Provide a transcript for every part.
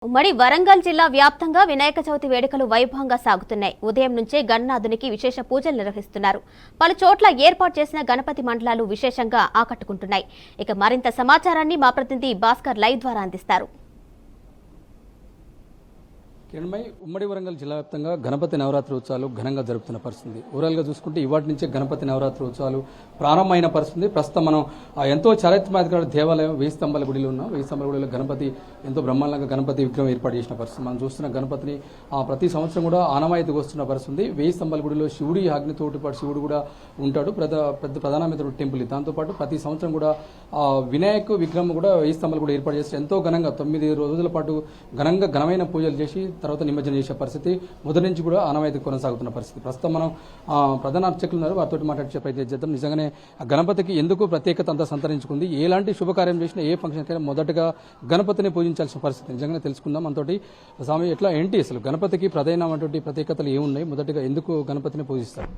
ఉమ్మడి వరంగల్ జిల్లా వ్యాప్తంగా వినాయక చవితి వేడుకలు వైభవంగా సాగుతున్నాయి. ఉదయం నుంచే గణనాథునికి విశేష పూజలు నిర్వహిస్తున్నారు. పలు చోట్ల ఏర్పాటు చేసిన గణపతి మండలాలు విశేషంగా ఆకట్టుకుంటున్నాయి. ఇక మరింత సమాచారాన్ని మా ప్రతినిధి భాస్కర్ లైవ్ ద్వారా అందిస్తారు. కిరణ్మై ఉమ్మడి వరంగల్ జిల్లా వ్యాప్తంగా గణపతి నవరాత్రి ఉత్సవాలు ఘనంగా జరుపుతున్న పరిస్థితి. ఓవరాల్గా చూసుకుంటే ఇవాటి నుంచే గణపతి నవరాత్రి ఉత్సవాలు ప్రారంభమైన పరిస్థితి. ప్రస్తుతం మనం ఎంతో చారిత్రాత్మక దేవాలయం వేయి స్తంభాల గుడిలో ఉన్నాం. వేయి స్తంభాల గుడిలో గణపతి ఎంతో బ్రహ్మాండంగా గణపతి విగ్రహం ఏర్పాటు చేసిన పరిస్థితి. మనం చూస్తున్న గణపతిని ప్రతి సంవత్సరం కూడా ఆనవాయితీకి వస్తున్న పరిస్థితి. వేయి స్తంభాల గుడిలో శివుడి ఆజ్ఞతోటి పాటు శివుడు కూడా ఉంటాడు. ప్రధానమైన టెంపుల్. దాంతోపాటు ప్రతి సంవత్సరం కూడా వినాయక విగ్రహం కూడా వేయి స్తంభాలు కూడా ఏర్పాటు చేస్తే ఎంతో ఘనంగా 9 రోజుల పాటు ఘనమైన పూజలు చేసి తర్వాత నిమజ్జనం చేసే పరిస్థితి మొదటి నుంచి కూడా ఆనవాయితీ కొనసాగుతున్న పరిస్థితి. ప్రస్తుతం మనం ప్రధాన అర్చకులు ఉన్నారు, వారితో మాట్లాడే ప్రయత్నం చేద్దాం. నిజంగానే గణపతికి ఎందుకు ప్రత్యేకత అంతా సంతరించుకుంది, ఎలాంటి శుభకార్యం చేసినా ఏ ఫంక్షన్కైనా మొదటగా గణపతిని పూజించాల్సిన పరిస్థితి నిజంగానే తెలుసుకుందాం. మనతోటి స్వామి ఎట్లా ఏంటి అసలు గణపతికి ప్రధానమైనటువంటి ప్రత్యేకతలు ఏమున్నాయి, మొదటగా ఎందుకు గణపతిని పూజిస్తారు?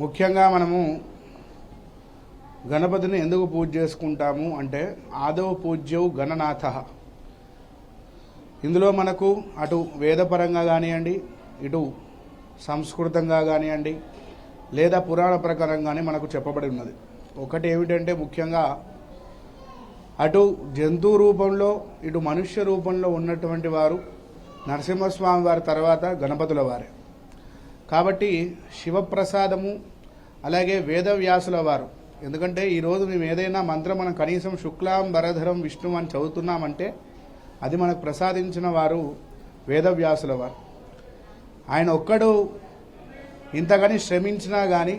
ముఖ్యంగా మనము గణపతిని ఎందుకు పూజ చేసుకుంటాము అంటే ఆదవ పూజ్యవు గణనాథ. ఇందులో మనకు అటు వేదపరంగా కానివ్వండి, ఇటు సంస్కృతంగా కానివ్వండి, లేదా పురాణ ప్రకారం కానీ మనకు చెప్పబడి ఉన్నది. ఒకటి ఏమిటంటే ముఖ్యంగా అటు జంతు రూపంలో ఇటు మనుష్య రూపంలో ఉన్నటువంటి వారు నరసింహస్వామి వారి తర్వాత గణపతుల వారే. కాబట్టి శివప్రసాదము అలాగే వేదవ్యాసుల వారు. ఎందుకంటే ఈరోజు మేము ఏదైనా మంత్రం మనం కనీసం శుక్లాం వరధరం విష్ణు అని చదువుతున్నామంటే అది మనకు ప్రసాదించిన వారు వేదవ్యాసుల వారు. ఆయన ఒక్కడు ఇంతగాని శ్రమించినా కానీ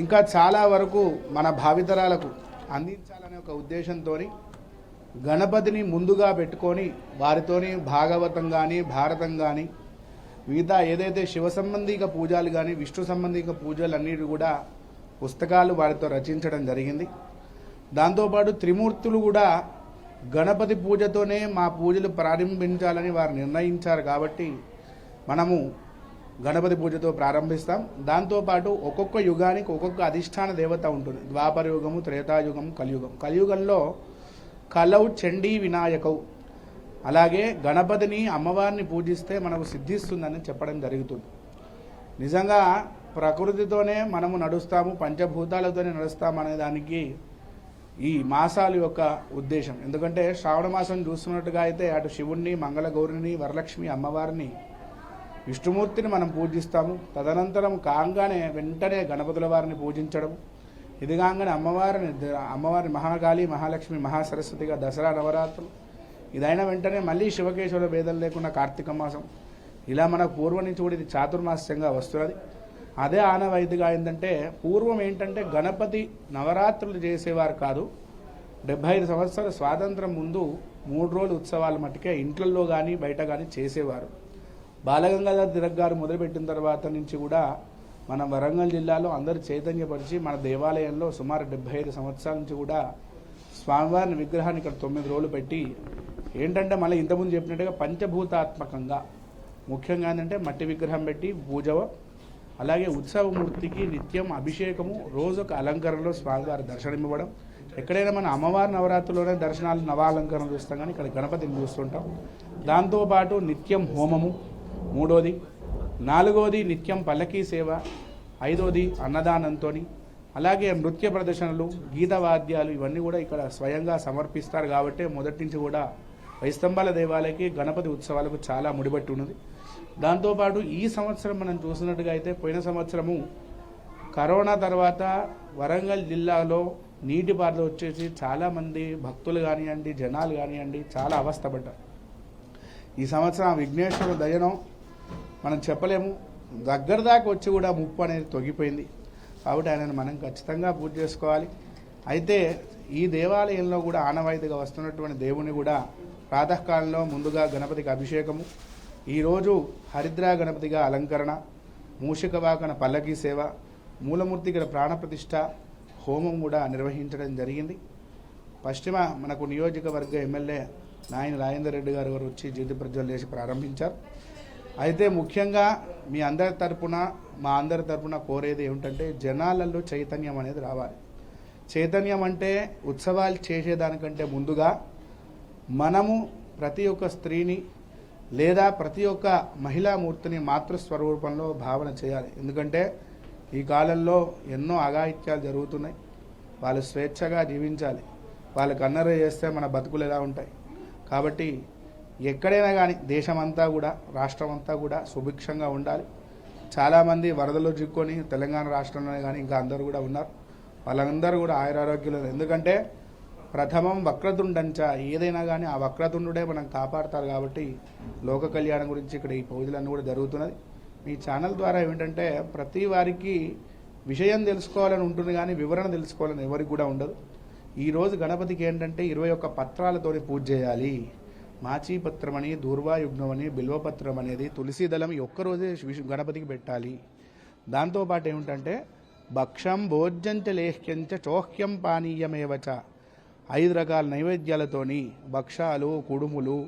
ఇంకా చాలా వరకు మన భావితరాలకు అందించాలనే ఒక ఉద్దేశంతో గణపతిని ముందుగా పెట్టుకొని వారితోని భాగవతం కానీ భారతం కానీ మిగతా ఏదైతే శివ సంబంధిక పూజలు కానీ విష్ణు సంబంధిక పూజలు అన్నిటి కూడా పుస్తకాలు వారితో రచించడం జరిగింది. దాంతోపాటు త్రిమూర్తులు కూడా గణపతి పూజతోనే మా పూజలు ప్రారంభించాలని వారు నిర్ణయించారు. కాబట్టి మనము గణపతి పూజతో ప్రారంభిస్తాం. దాంతోపాటు ఒక్కొక్క యుగానికి ఒక్కొక్క అధిష్టాన దేవత ఉంటుంది. ద్వాపర యుగము, త్రేతాయుగం, కలియుగం. కలియుగంలో కలౌ చండీ వినాయకౌ. అలాగే గణపతిని అమ్మవారిని పూజిస్తే మనకు సిద్ధిస్తుందని చెప్పడం జరుగుతుంది. నిజంగా ప్రకృతితోనే మనము నడుస్తాము, పంచభూతాలతోనే నడుస్తాము అనే దానికి ఈ మాసాల యొక్క ఉద్దేశం. ఎందుకంటే శ్రావణ మాసం చూస్తున్నట్టుగా అయితే అటు శివుణ్ణి, మంగళగౌరిని, వరలక్ష్మి అమ్మవారిని, విష్ణుమూర్తిని మనం పూజిస్తాము. తదనంతరం కాగానే వెంటనే గణపతుల వారిని పూజించడం, ఇది కాగానే అమ్మవారి మహాకాళి, మహాలక్ష్మి, మహాసరస్వతిగా దసరా నవరాత్రులు, ఇదైన వెంటనే మళ్ళీ శివకేశవుల భేదం లేకుండా కార్తీక మాసం, ఇలా మనకు పూర్వం నుంచి కూడా ఇది చాతుర్మాస్యంగా వస్తున్నది. అదే ఆనవాయితీగా ఏంటంటే పూర్వం ఏంటంటే గణపతి నవరాత్రులు చేసేవారు కాదు. 75 సంవత్సరాల స్వాతంత్రం ముందు 3 రోజులు ఉత్సవాలు మట్టుకే ఇంట్లలో కానీ బయట కానీ చేసేవారు. బాలగంగాధర తిలక్ గారు మొదలుపెట్టిన తర్వాత నుంచి కూడా మన వరంగల్ జిల్లాలో అందరూ చైతన్యపరిచి మన దేవాలయంలో సుమారు 75 సంవత్సరాల నుంచి కూడా స్వామివారిని విగ్రహాన్ని ఇక్కడ 9 రోజులు పెట్టి ఏంటంటే మళ్ళీ ఇంతకుముందు చెప్పినట్టుగా పంచభూతాత్మకంగా ముఖ్యంగా ఏంటంటే మట్టి విగ్రహం పెట్టి పూజ, అలాగే ఉత్సవమూర్తికి నిత్యం అభిషేకము, రోజొక అలంకరణలో స్వామివారి దర్శనం ఇవ్వడం. ఎక్కడైనా మన అమ్మవారి నవరాత్రుల్లోనే దర్శనాలు నవాలంకరణ చూస్తాం, కానీ ఇక్కడ గణపతిని చూస్తుంటాం. దాంతోపాటు నిత్యం హోమము 3వది, 4వది నిత్యం పల్లకీ సేవ, 5వది అన్నదానంతో, అలాగే నృత్య ప్రదర్శనలు, గీత వాద్యాలు ఇవన్నీ కూడా ఇక్కడ స్వయంగా సమర్పిస్తారు. కాబట్టి మొదటి నుంచి కూడా వైస్తంభాల దేవాలయకి గణపతి ఉత్సవాలకు చాలా ముడిపట్టి ఉన్నది. దాంతోపాటు ఈ సంవత్సరం మనం చూసినట్టుగా అయితే పోయిన సంవత్సరము కరోనా తర్వాత వరంగల్ జిల్లాలో నీటిపారుదల వచ్చేసి చాలామంది భక్తులు కానివ్వండి, జనాలు కానివ్వండి చాలా అవస్థపడ్డారు. ఈ సంవత్సరం ఆ విఘ్నేశ్వరుడు దయనో మనం చెప్పలేము, దగ్గర దాకా వచ్చి కూడా ముప్పు అనేది తొగిపోయింది. కాబట్టి ఆయనను మనం ఖచ్చితంగా పూజ చేసుకోవాలి. అయితే ఈ దేవాలయంలో కూడా ఆనవాయితీగా వస్తున్నటువంటి దేవుని కూడా ప్రాతకాలంలో ముందుగా గణపతికి అభిషేకము, ఈరోజు హరిద్రా గణపతిగా అలంకరణ, మూషికవాకన పల్లకీ సేవ, మూలమూర్తికి ప్రాణప్రతిష్ఠ, హోమం కూడా నిర్వహించడం జరిగింది. పశ్చిమ మనకు నియోజకవర్గ ఎమ్మెల్యే నాయని రాజేందర్ రెడ్డి గారు వచ్చి జ్యోతి ప్రజ్వలన చేసి ప్రారంభించారు. అయితే ముఖ్యంగా మీ అందరి తరపున మా అందరి తరపున కోరేది ఏమిటంటే జనాలలో చైతన్యం అనేది రావాలి. చైతన్యం అంటే ఉత్సవాలు చేసేదానికంటే ముందుగా మనము ప్రతి ఒక్క స్త్రీని లేదా ప్రతి ఒక్క మహిళామూర్తిని మాతృస్వరూపంలో భావన చేయాలి. ఎందుకంటే ఈ కాలంలో ఎన్నో అఘాయిత్యాలు జరుగుతున్నాయి. వాళ్ళు స్వేచ్ఛగా జీవించాలి. వాళ్ళకు అన్నర చేస్తే మన బతుకులు ఎలా ఉంటాయి? కాబట్టి ఎక్కడైనా కానీ దేశమంతా కూడా రాష్ట్రం అంతా కూడా సుభిక్షంగా ఉండాలి. చాలామంది వరదలో చిక్కుకొని తెలంగాణ రాష్ట్రంలోనే కానీ ఇంకా అందరూ కూడా ఉన్నారు. వాళ్ళందరూ కూడా ఆయురారోగ్యాలు. ఎందుకంటే ప్రథమం వక్రతుండంచ, ఏదైనా కానీ ఆ వక్రతుండుడే మనం కాపాడతారు. కాబట్టి లోక కళ్యాణం గురించి ఇక్కడ ఈ పూజలన్నీ కూడా జరుగుతున్నది. మీ ఛానల్ ద్వారా ఏమిటంటే ప్రతి వారికి విషయం తెలుసుకోవాలని ఉంటుంది కానీ వివరణ తెలుసుకోవాలని ఎవరికి కూడా ఉండదు. ఈరోజు గణపతికి ఏంటంటే 21 పత్రాలతోని పూజ చేయాలి. మాచీపత్రం అని, దూర్వాయుగ్నం అని, బిల్వపత్రం అనేది, తులసి దళం ఈ ఒక్కరోజే గణపతికి పెట్టాలి. దాంతోపాటు ఏమిటంటే భక్షం భోజ్యంచ లేహ్యంచ చోహ్యం పానీయమేవచ, 5 రకాల నైవేద్యాలతోని భక్షాలు, కుడుములు,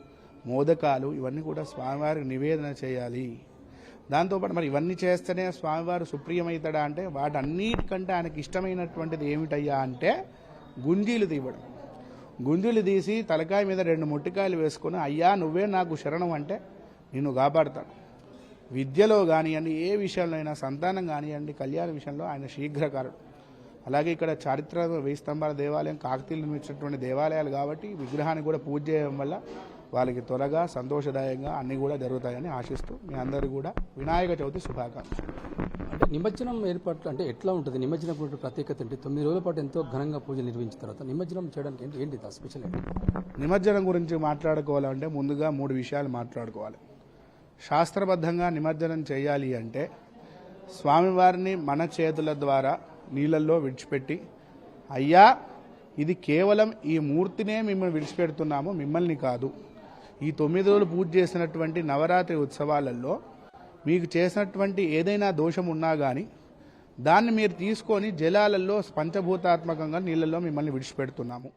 మోదకాలు ఇవన్నీ కూడా స్వామివారికి నివేదన చేయాలి. దాంతోపాటు మరి ఇవన్నీ చేస్తేనే స్వామివారు సుప్రియమవుతాడా అంటే వాటన్నిటికంటే ఆయనకి ఇష్టమైనటువంటిది ఏమిటయ్యా అంటే గుంజీలు తీయడం. గుంజీలు తీసి తలకాయ మీద 2 మొట్టికాయలు వేసుకుని అయ్యా నువ్వే నాకు శరణం అంటే నిన్ను కాపాడుతాను. విద్యలో కానివ్వండి, ఏ విషయంలో అయినా, సంతానం కానివ్వండి, కళ్యాణ విషయంలో ఆయన శీఘ్రకారుడు. అలాగే ఇక్కడ చారిత్ర 1000 స్తంభాల దేవాలయం కాకతీయులు నిర్మించినటువంటి దేవాలయాలు కాబట్టి విగ్రహాన్ని కూడా పూజ చేయడం వల్ల వాళ్ళకి త్వరగా సంతోషదాయంగా అన్నీ కూడా జరుగుతాయని ఆశిస్తూ మీ అందరూ కూడా వినాయక చవితి శుభాకాంక్షలు. అంటే నిమజ్జనం ఏర్పాట్లు అంటే ఎట్లా ఉంటుంది? నిమజ్జనం ప్రత్యేకత ఏంటి? 9 రోజుల పాటు ఎంతో ఘనంగా పూజలు నిర్వహించిన తర్వాత నిమజ్జనం చేయడానికి ఏంటి స్పెషల్ ఏంటి? నిమజ్జనం గురించి మాట్లాడుకోవాలంటే ముందుగా 3 విషయాలు మాట్లాడుకోవాలి. శాస్త్రబద్ధంగా నిమజ్జనం చేయాలి అంటే స్వామివారిని మన చేతుల ద్వారా నీళ్ళల్లో విడిచిపెట్టి అయ్యా ఇది కేవలం ఈ మూర్తినే మిమ్మల్ని విడిచిపెడుతున్నాము, మిమ్మల్ని కాదు. ఈ 9 రోజులు పూజ చేసినటువంటి నవరాత్రి ఉత్సవాలలో మీకు చేసినటువంటి ఏదైనా దోషం ఉన్నా కానీ దాన్ని మీరు తీసుకొని జలాలలో పంచభూతాత్మకంగా నీళ్ళల్లో మిమ్మల్ని విడిచిపెడుతున్నాము.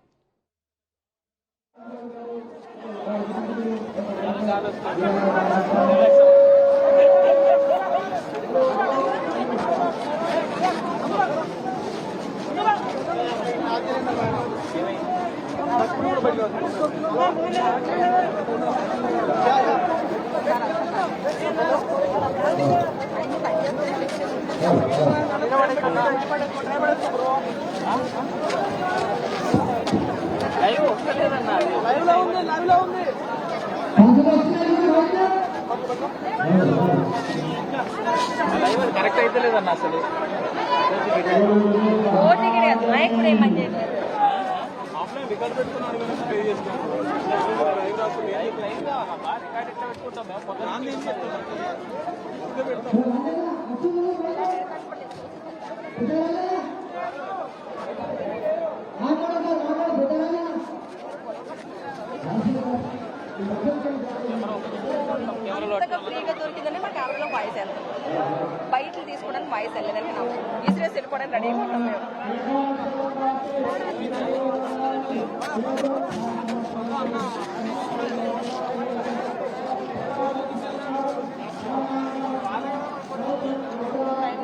కరెక్ట్ అయితే లేదన్న అసలు నాయకుడు ఏమని చేశారు ఆఫ్లైన్ రికార్డ్ పెట్టుకున్నాడు పే చేస్తాను రికార్డ్ ఎట్లా పెట్టుకుంటాం ఫ్రీగా దొరికిందని మా కెమెరాలో వాయిస్ వెళ్తాం. బయటలు తీసుకోవడానికి వాయిస్ వెళ్ళలేదని నాకు ఈజీగా వెళ్ళిపోవడానికి రెడీ అయిపోతాం మేము.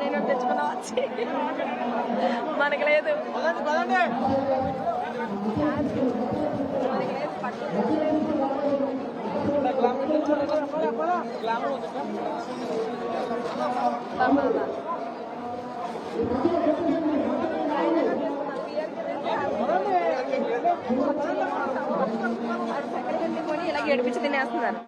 నేను తెచ్చుకున్నా వచ్చి మనకి లేదు ఇలా ఏడిపించి తినేస్తున్నారు.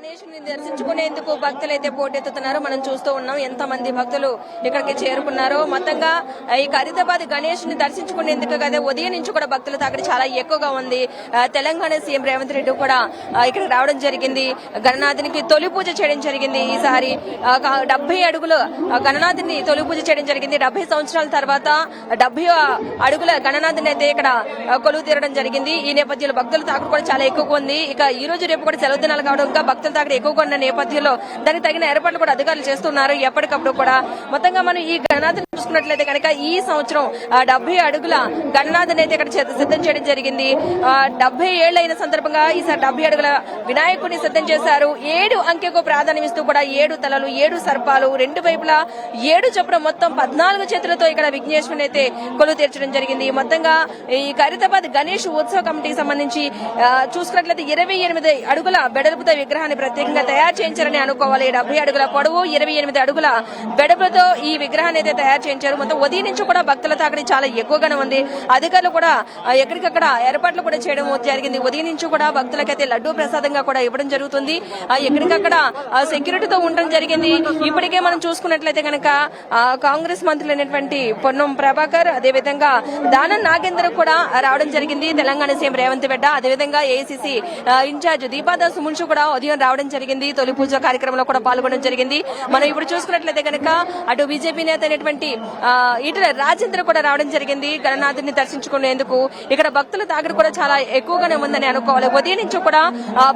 గణేశుని దర్శించుకునేందుకు భక్తులు అయితే పోటెత్తుతున్నారు. మనం చూస్తూ ఉన్నాం ఎంత మంది భక్తులు ఇక్కడికి చేరుకున్నారో. మొత్తంగా ఈ ఖైరతాబాద్ గణేశుని దర్శించుకునేందుకు కదా ఉదయం నుంచి కూడా భక్తుల తాకిడి చాలా ఎక్కువగా ఉంది. తెలంగాణ సీఎం రేవంత్ రెడ్డి కూడా ఇక్కడ రావడం జరిగింది. గణనాథునికి తొలి పూజ చేయడం జరిగింది. ఈసారి 70 అడుగుల గణనాథుని తొలి పూజ చేయడం జరిగింది. 70 సంవత్సరాల తర్వాత 70 అడుగుల గణనాథుని అయితే ఇక్కడ కొలువు తీరడం జరిగింది. ఈ నేపథ్యంలో భక్తుల తాకిడి కూడా చాలా ఎక్కువగా ఉంది. ఇక ఈ రోజు రేపు కూడా సెలవు దినాలు కావడం ఇంకా భక్తుల తాకిడి ఎక్కువగా ఉన్న నేపథ్యంలో దానికి తగిన ఏర్పాట్లు కూడా అధికారులు చేస్తున్నారు ఎప్పటికప్పుడు కూడా. మొత్తంగా మనం ఈ గణనాథుని చూసుకున్నట్లయితే కనుక ఈ సంవత్సరం 70 అడుగుల గణనాథుని అయితే ఇక్కడ సిద్ధం చేయడం జరిగింది. 70 ఏళ్లు అయిన సందర్భంగా ఈసారి 70 అడుగుల వినాయకుడిని సిద్ధం చేశారు. 7 అంకెకు ప్రాధాన్యం ఇస్తూ కూడా 7 తలలు 7 సర్పాలు 2 వైపులా 7 చొప్పున మొత్తం 14 చేతులతో ఇక్కడ విఘ్నేశ్వరుని అయితే కొలువు తీర్చడం జరిగింది. మొత్తంగా ఈ ఖైరతాబాద్ గణేష్ ఉత్సవ కమిటీకి సంబంధించి చూసుకున్నట్లయితే 28 అడుగుల వెడల్పుతో విగ్రహాన్ని ప్రత్యేకంగా తయారు చేయించారని అనుకోవాలి. 70 అడుగుల పొడవు 28 అడుగుల వెడల్పుతో ఈ విగ్రహాన్ని అయితే తయారు చేయించారు. మొత్తం ఉదయం నుంచి కూడా భక్తుల తాకిడి చాలా ఎక్కువగానే ఉంది. అధికారులు కూడా ఎక్కడికక్కడ ఏర్పాట్లు కూడా చేయడం జరిగింది. ఉదయం నుంచి కూడా భక్తులకైతే లడ్డూ ప్రసాదంగా కూడా ఇవ్వడం జరుగుతుంది. ఎక్కడికక్కడ సెక్యూరిటీతో ఉండడం జరిగింది. ఇప్పటికే మనం చూసుకున్నట్లయితే కనుక కాంగ్రెస్ మంత్రులైనటువంటి పొన్నం ప్రభాకర్ అదేవిధంగా దానం నాగేందర్ కూడా రావడం జరిగింది. తెలంగాణ సీఎం రేవంత్ రెడ్డి అదేవిధంగా ఏఐసీసీ ఇన్ఛార్జ్ దీపాదాస్ మున్షి కూడా ఉదయం రావడం జరిగింది. తొలి పూజ కార్యక్రమంలో కూడా పాల్గొనడం జరిగింది. మనం ఇప్పుడు చూసుకున్నట్లయితే కనుక అటు బీజేపీ నేత అయినటువంటి ఈటెల రాజేందర్ కూడా రావడం జరిగింది గణనాథుని దర్శించుకునేందుకు. ఇక్కడ భక్తుల తాకిడి కూడా చాలా ఎక్కువగానే ఉందని అనుకోవాలి. ఉదయం నుంచి కూడా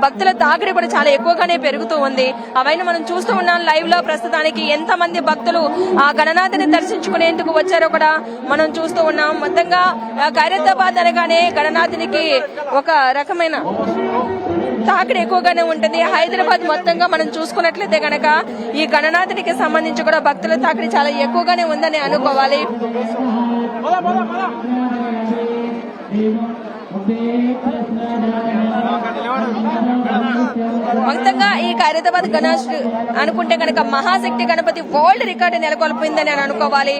భక్తుల తాకిడి కూడా చాలా ఎక్కువగానే పెరుగుతూ ఉంది. అవైనా మనం చూస్తూ ఉన్నాం లైవ్ లో ప్రస్తుతానికి ఎంత మంది భక్తులు ఆ గణనాథుని దర్శించుకునేందుకు వచ్చారో కూడా మనం చూస్తూ ఉన్నాం. మొత్తంగా ఖైరతాబాద్ అనగానే గణనాథునికి ఒక రకమైన తాకిడి ఎక్కువగానే ఉంటుంది. హైదరాబాద్ మొత్తంగా మనం చూసుకున్నట్లయితే గనక ఈ గణనాథునికి సంబంధించి కూడా భక్తుల తాకిడి చాలా ఎక్కువగానే ఉందని అనుకోవాలి. మొత్తంగా ఈ ఖైరతాబాద్ గణేష్ అనుకుంటే కనుక మహాశక్తి గణపతి వరల్డ్ రికార్డు నెలకొల్పిందని అని అనుకోవాలి.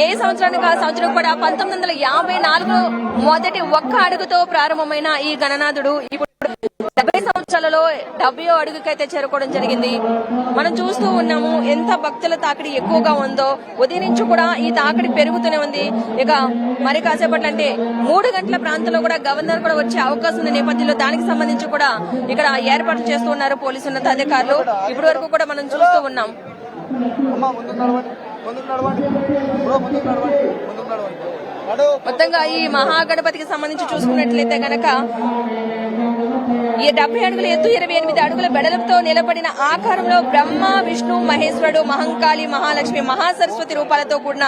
ఏ సంవత్సరానికి ఆ సంవత్సరం కూడా 1954 మొదటి ఒక్క అడుగుతో ప్రారంభమైన ఈ గణనాథుడు ఇప్పుడు 70 సంవత్సరాలలో 70వ అడుగుకైతే చేరుకోవడం జరిగింది. మనం చూస్తూ ఉన్నాము ఎంత భక్తుల తాకిడి ఎక్కువగా ఉందో. ఉదయం నుంచి కూడా ఈ తాకిడి పెరుగుతూనే ఉంది. ఇక మరి కాసేపట్లో అంటే 3 గంటల ప్రాంతంలో కూడా గవర్నర్ కూడా వచ్చే అవకాశం ఉన్న నేపథ్యంలో దానికి సంబంధించి కూడా ఇక్కడ ఏర్పాట్లు చేస్తూ ఉన్నారు పోలీసు ఉన్నతాధికారులు. ఇప్పటి వరకు కూడా మనం చూస్తూ ఉన్నాం. మొత్తంగా ఈ మహాగణపతికి సంబంధించి చూసుకున్నట్లయితే గనక ఈ 70 అడుగుల ఎత్తు 28 అడుగుల వెడల్పుతో నిలబడిన ఆకారంలో బ్రహ్మ విష్ణు మహేశ్వరుడు మహంకాళి మహాలక్ష్మి మహాసరస్వతి రూపాలతో కూడిన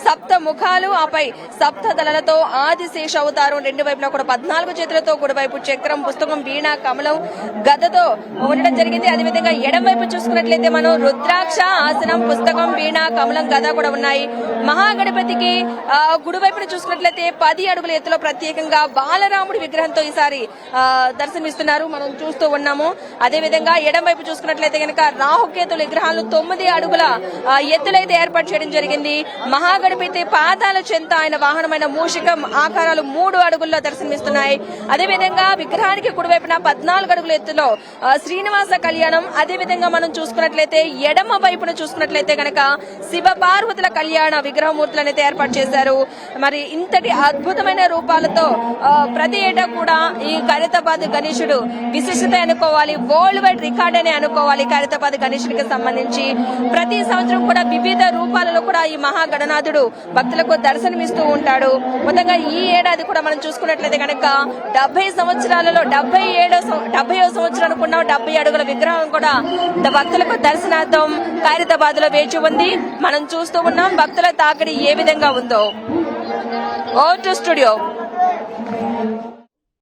7 ముఖాలు ఆపై 7 దళాలతో ఆదిశేష అవతారం 2 వైపులా కూడా 14 చేతులతో కుడివైపు చక్రం పుస్తకం వీణ కమలం గదతో ఉండడం జరిగింది. అదేవిధంగా ఎడం వైపు చూసుకున్నట్లయితే మనం రుద్రాక్ష ఆసనం పుస్తకం వీణ కమలం గద కూడా ఉన్నాయి. మహాగణపతికి కుడివైపున చూసుకున్నట్లయితే 10 అడుగుల ఎత్తులో ప్రత్యేకంగా బాలరాముడి విగ్రహంతో ఈసారి దర్శనమిస్తున్నారు మనం చూస్తూ ఉన్నాము. అదేవిధంగా ఎడం వైపు చూసుకున్నట్లయితే కనుక రాహుకేతుల విగ్రహాలు 9 అడుగుల ఎత్తులైతే ఏర్పాటు చేయడం జరిగింది. మహాగణపతి పాదాల చెంత ఆయన వాహనమైన మూషికం ఆకారాలు 3 అడుగుల్లో దర్శనమిస్తున్నాయి. అదేవిధంగా విగ్రహానికి కుడివైపున 14 అడుగుల ఎత్తులో శ్రీనివాస కళ్యాణం. అదేవిధంగా మనం చూసుకున్నట్లయితే ఎడమ వైపున చూసుకున్నట్లయితే కనుక శివ పార్వతుల కళ్యాణ విగ్రహమూర్తులను అయితే ఏర్పాటు చేశారు. మరి ఇంతటి అద్భుతమైన రూపాలతో ప్రతి ఏటా కూడా ఈ ఖైరతాబాద్ గణేశుడు విశిష్టత అనుకోవాలి. వరల్డ్ వైడ్ రికార్డ్ అని అనుకోవాలి. ఖైరతాబాద్ గణేశుడికి సంబంధించి ప్రతి సంవత్సరం కూడా వివిధ రూపాలలో కూడా ఈ మహాగణనాథుడు భక్తులకు దర్శనమిస్తూ ఉంటాడు. మొత్తంగా ఈ ఏడాది కూడా మనం చూసుకున్నట్లయితే కనుక 70 సంవత్సరాలలో 70వ సంవత్సరం అనుకున్న 70 అడుగుల విగ్రహం కూడా భక్తులకు దర్శనార్థం ఖైరతాబాద్ లో వేచి ఉంది. మనం చూస్తూ ఉన్నాం భక్తుల తాకిడి ఏ విధంగా ఉందో. ఓ టు స్టూడియో.